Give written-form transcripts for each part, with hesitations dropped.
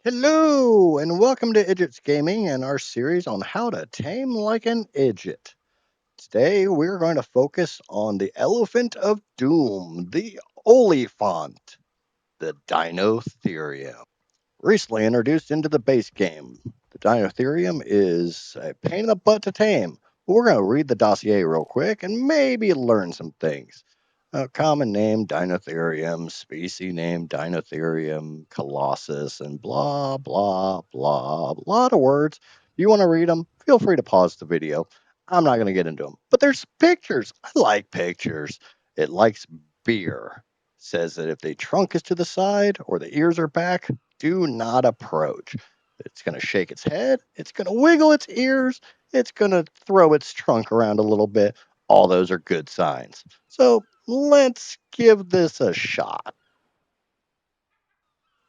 Hello, and welcome to Idjits Gaming and our series on how to tame like an Idjit. Today, we're going to focus on the Elephant of Doom, the Oliphant, the Deinotherium. Recently introduced into the base game, the Deinotherium is a pain in the butt to tame. We're going to read the dossier real quick and maybe learn some things. Common name Deinotherium, species name Deinotherium colossus, and blah, blah, blah. A lot of words. You want to read them? Feel free to pause the video. I'm not going to get into them. But there's pictures. I like pictures. It likes beer. Says that if the trunk is to the side or the ears are back, do not approach. It's going to shake its head. It's going to wiggle its ears. It's going to throw its trunk around a little bit. All those are good signs. So let's give this a shot.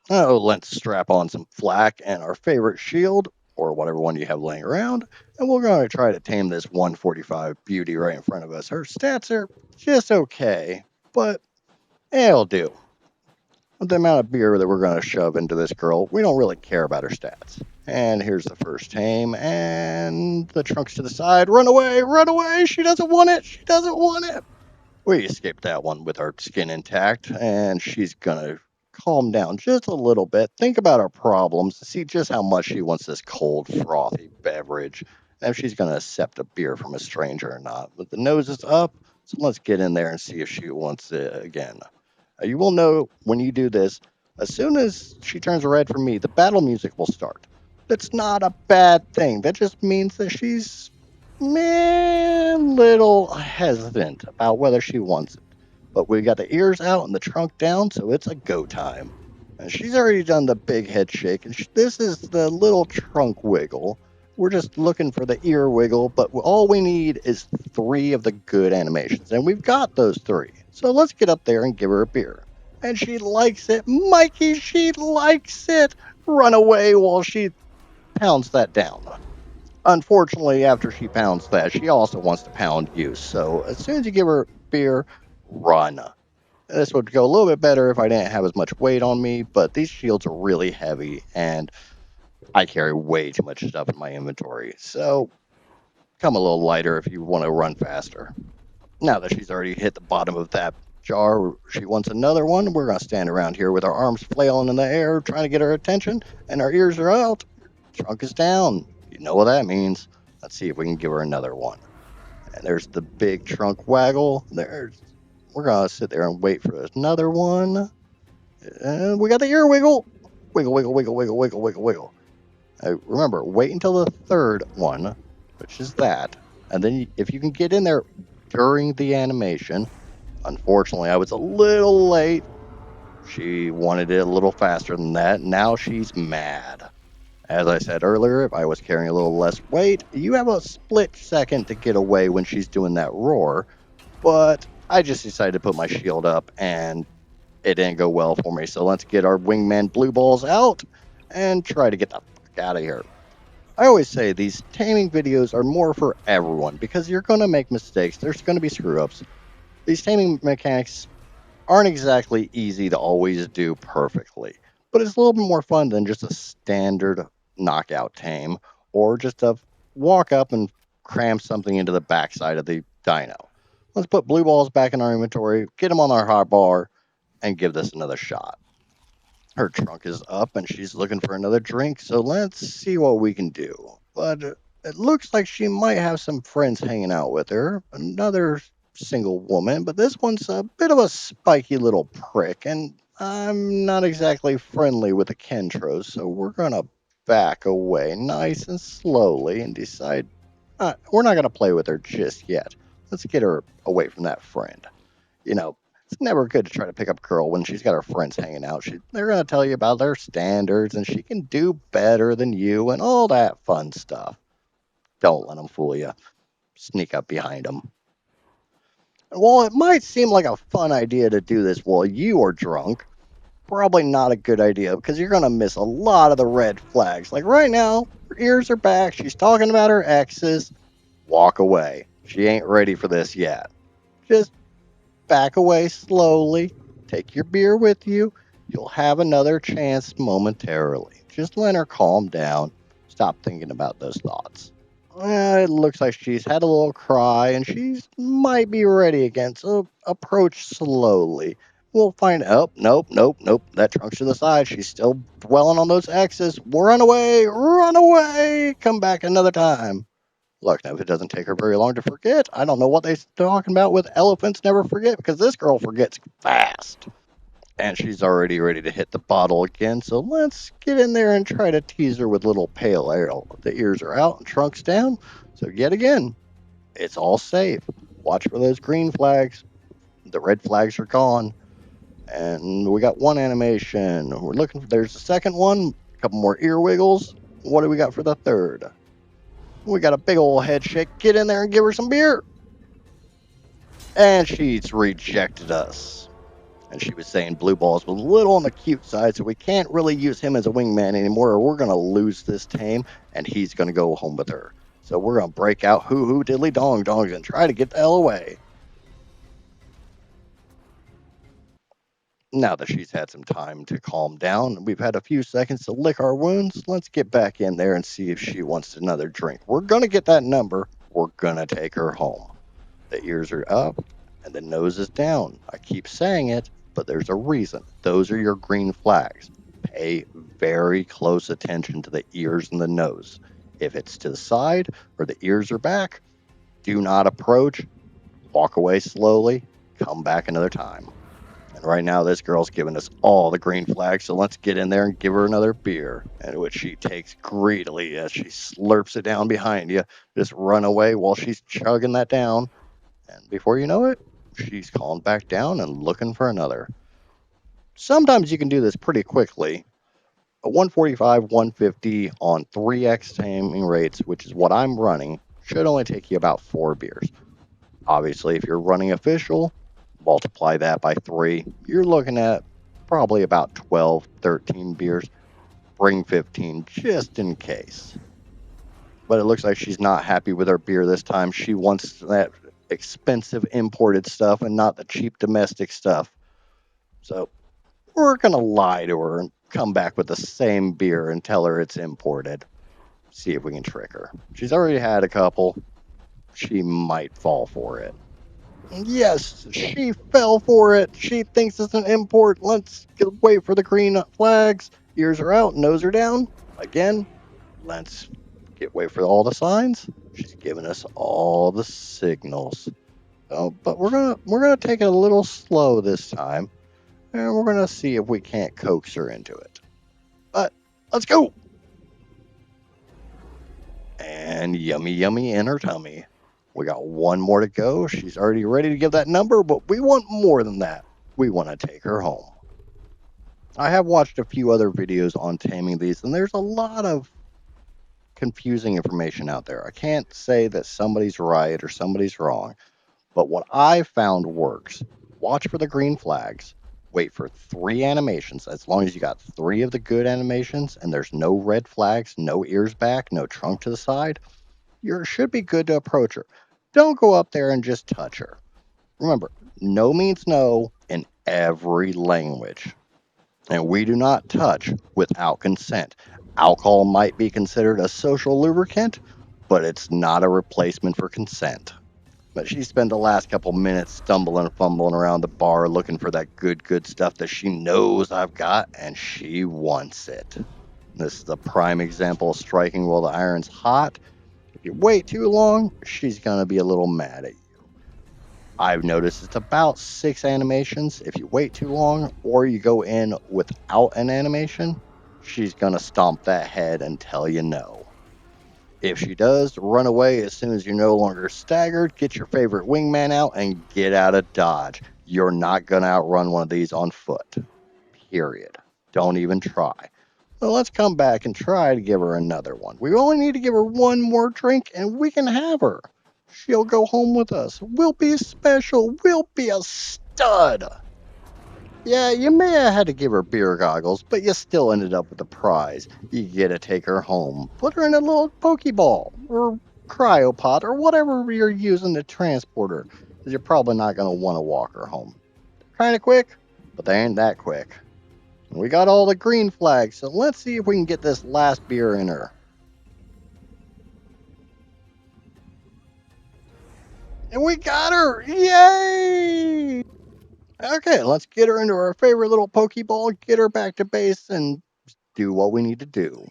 Oh, let's strap on some flak and our favorite shield, or whatever one you have laying around, and we're going to try to tame this 145 beauty right in front of us. Her stats are just okay, but it'll do. The amount of beer that we're going to shove into this girl, we don't really care about her stats. And here's the first tame, and the trunk's to the side. Run away, run away! She doesn't want it, she doesn't want it! We escaped that one with our skin intact, and she's gonna calm down just a little bit, think about our problems, see just how much she wants this cold, frothy beverage, and if she's gonna accept a beer from a stranger or not. But the nose is up, so let's get in there and see if she wants it again. You will know when you do this, as soon as she turns red for me, the battle music will start. That's not a bad thing. That just means that she's little hesitant about whether she wants it. But we got the ears out and the trunk down, so it's a go time. And she's already done the big head shake, and this is the little trunk wiggle. We're just looking for the ear wiggle, but all we need is 3 of the good animations, and we've got those 3. So let's get up there and give her a beer. And she likes it. Mikey, she likes it. Run away while she pounds that down. Unfortunately, after she pounds that, she also wants to pound you. So as soon as you give her beer, run. This would go a little bit better if I didn't have as much weight on me, but these shields are really heavy and I carry way too much stuff in my inventory. So come a little lighter if you want to run faster. Now that she's already hit the bottom of that jar, she wants another one. We're going to stand around here with our arms flailing in the air, trying to get her attention, and our ears are out. Trunk is down. You know what that means. Let's see if we can give her another one. And there's the big trunk waggle. We're going to sit there and wait for another one. And we got the ear wiggle. Wiggle, wiggle, wiggle, wiggle, wiggle, wiggle, wiggle. Remember, wait until the third one, which is that. And then if you can get in there during the animation, unfortunately, I was a little late. She wanted it a little faster than that. Now she's mad. As I said earlier, if I was carrying a little less weight, you have a split second to get away when she's doing that roar. But I just decided to put my shield up and it didn't go well for me. So let's get our wingman blue balls out and try to get the fuck out of here. I always say these taming videos are more for everyone because you're going to make mistakes. There's going to be screw ups. These taming mechanics aren't exactly easy to always do perfectly, but it's a little bit more fun than just a standard knockout tame or just a walk up and cram something into the backside of the dino. Let's put blue balls back in our inventory, get them on our hotbar, and give this another shot. Her trunk is up and she's looking for another drink, so let's see what we can do. But it looks like she might have some friends hanging out with her. Another single woman, but this one's a bit of a spiky little prick, and I'm not exactly friendly with the Kentros, so we're gonna back away nice and slowly and decide we're not gonna play with her just yet. Let's get her away from that friend. You know, it's never good to try to pick up a girl when she's got her friends hanging out. They're gonna tell you about their standards, and she can do better than you, and all that fun stuff. Don't let them fool you. Sneak up behind them. While it might seem like a fun idea to do this while you are drunk, probably not a good idea because you're going to miss a lot of the red flags. Like right now, her ears are back. She's talking about her exes. Walk away. She ain't ready for this yet. Just back away slowly. Take your beer with you. You'll have another chance momentarily. Just let her calm down. Stop thinking about those thoughts. It looks like she's had a little cry and she might be ready again, so approach slowly. We'll find. Oh, nope, nope, nope. That trunk's to the side. She's still dwelling on those X's. Run away, run away. Come back another time. Look, now if it doesn't take her very long to forget, I don't know what they're talking about with elephants never forget, because this girl forgets fast. And she's already ready to hit the bottle again, so let's get in there and try to tease her with little pale ale. The ears are out and trunk's down, so yet again, it's all safe. Watch for those green flags. The red flags are gone. And we got one animation. We're looking for, there's the second one, a couple more ear wiggles. What do we got for the third? We got a big old head shake. Get in there and give her some beer. And she's rejected us. And she was saying Blue Balls was a little on the cute side, so we can't really use him as a wingman anymore, or we're going to lose this tame, and he's going to go home with her. So we're going to break out hoo hoo diddly dong dongs and try to get the hell away. Now that she's had some time to calm down, we've had a few seconds to lick our wounds, let's get back in there and see if she wants another drink. We're going to get that number. We're going to take her home. The ears are up and the nose is down. I keep saying it, but there's a reason. Those are your green flags. Pay very close attention to the ears and the nose. If it's to the side or the ears are back, do not approach. Walk away slowly. Come back another time. And right now, this girl's giving us all the green flags, so let's get in there and give her another beer. And which she takes greedily as she slurps it down behind you. Just run away while she's chugging that down. And before you know it, she's calmed back down and looking for another. Sometimes you can do this pretty quickly. A 145, 150 on 3x taming rates, which is what I'm running, should only take you about 4 beers. Obviously, if you're running official, multiply that by 3. You're looking at probably about 12, 13 beers. Bring 15 just in case. But it looks like she's not happy with her beer this time. She wants that expensive imported stuff and not the cheap domestic stuff. So we're going to lie to her and come back with the same beer and tell her it's imported. See if we can trick her. She's already had a couple. She might fall for it. Yes, she fell for it. She thinks it's an import. Let's wait for the green flags. Ears are out, nose are down. Again, let's wait for all the signs. She's giving us all the signals. Oh, but we're gonna take it a little slow this time, and we're gonna see if we can't coax her into it. But let's go. And yummy in her tummy. We got one more to go. She's already ready to give that number, but we want more than that. We want to take her home. I have watched a few other videos on taming these, and there's a lot of confusing information out there. I can't say that somebody's right or somebody's wrong, but what I found works. Watch for the green flags. Wait for 3 animations. As long as you got 3 of the good animations and there's no red flags, no ears back, no trunk to the side, you should be good to approach her. Don't go up there and just touch her. Remember, no means no in every language. And we do not touch without consent. Alcohol might be considered a social lubricant, but it's not a replacement for consent. But she spent the last couple minutes stumbling and fumbling around the bar looking for that good stuff that she knows I've got, and she wants it. This is a prime example of striking while the iron's hot. If you wait too long, she's going to be a little mad at you. I've noticed it's about 6 animations. If you wait too long or you go in without an animation, she's going to stomp that head and tell you no. If she does, run away as soon as you're no longer staggered, get your favorite wingman out, and get out of Dodge. You're not going to outrun one of these on foot. Period. Don't even try. So let's come back and try to give her another one. We only need to give her one more drink and we can have her. She'll go home with us. We'll be special. We'll be a stud. Yeah, you may have had to give her beer goggles, but you still ended up with the prize. You get to take her home. Put her in a little Pokeball or cryopod or whatever you're using to transport her, because you're probably not going to want to walk her home. Kind of quick, but they ain't that quick. We got all the green flags, so let's see if we can get this last beer in her. And we got her! Yay! Okay, let's get her into our favorite little Pokeball, get her back to base, and do what we need to do.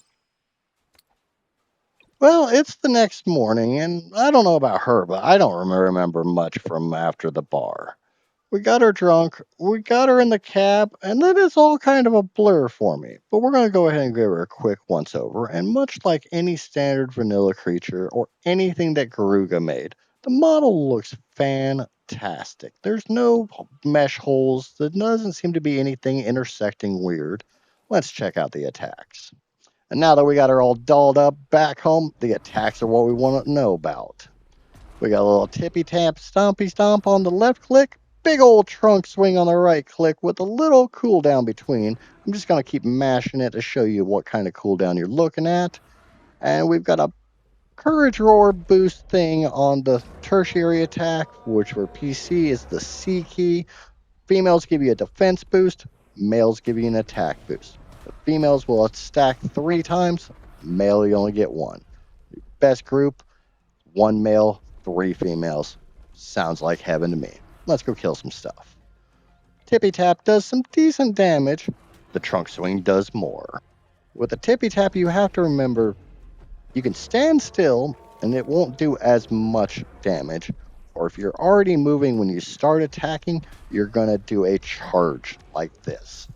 Well, it's the next morning, and I don't know about her, but I don't remember much from after the bar. We got her drunk, we got her in the cab, and then it's all kind of a blur for me. But we're going to go ahead and give her a quick once over, and much like any standard vanilla creature or anything that Garuga made, the model looks fantastic. There's no mesh holes, there doesn't seem to be anything intersecting weird. Let's check out the attacks. And now that we got her all dolled up back home, the attacks are what we want to know about. We got a little tippy tap, stompy stomp on the left click, big old trunk swing on the right click with a little cooldown between. I'm just going to keep mashing it to show you what kind of cooldown you're looking at. And we've got a courage roar boost thing on the tertiary attack, which for PC is the C key. Females give you a defense boost, males give you an attack boost. The females will stack 3 times, male you only get 1. Best group, 1 male, 3 females. Sounds like heaven to me. Let's go kill some stuff. Tippy Tap does some decent damage. The Trunk Swing does more. With the Tippy Tap, you have to remember you can stand still and it won't do as much damage. Or if you're already moving when you start attacking, you're going to do a charge like this.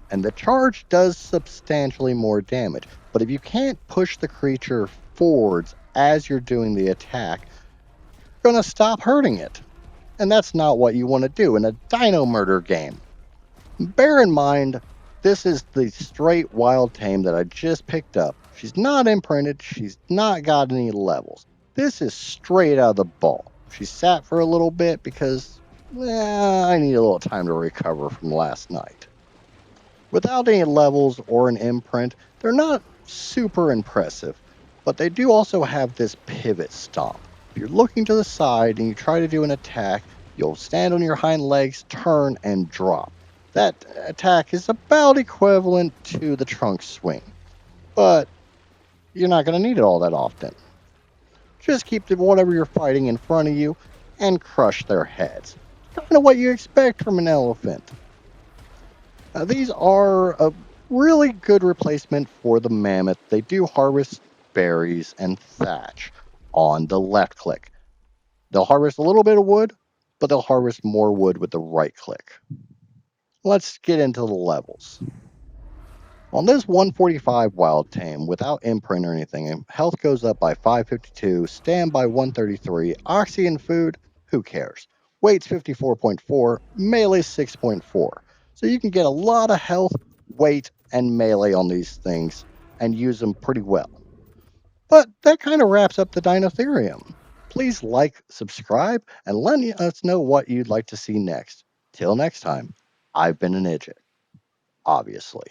And the charge does substantially more damage. But if you can't push the creature forwards as you're doing the attack, you're going to stop hurting it. And that's not what you want to do in a dino murder game. Bear in mind, this is the straight wild tame that I just picked up. She's not imprinted, she's not got any levels. This is straight out of the ball. She sat for a little bit because I need a little time to recover from last night. Without any levels or an imprint, they're not super impressive, but they do also have this pivot stomp. If you're looking to the side and you try to do an attack, you'll stand on your hind legs, turn, and drop. That attack is about equivalent to the trunk swing, but you're not going to need it all that often. Just keep whatever you're fighting in front of you and crush their heads. Kind of what you expect from an elephant. These are a really good replacement for the mammoth. They do harvest berries and thatch on the left click. They'll harvest a little bit of wood, but they'll harvest more wood with the right click. Let's get into the levels. On this 145 wild tame, without imprint or anything, health goes up by 552, stand by 133, oxy and food, who cares? Weight's 54.4, melee 6.4. So you can get a lot of health, weight, and melee on these things and use them pretty well. But that kind of wraps up the Deinotherium. Please like, subscribe, and let us know what you'd like to see next. Till next time, I've been an Idjit, obviously.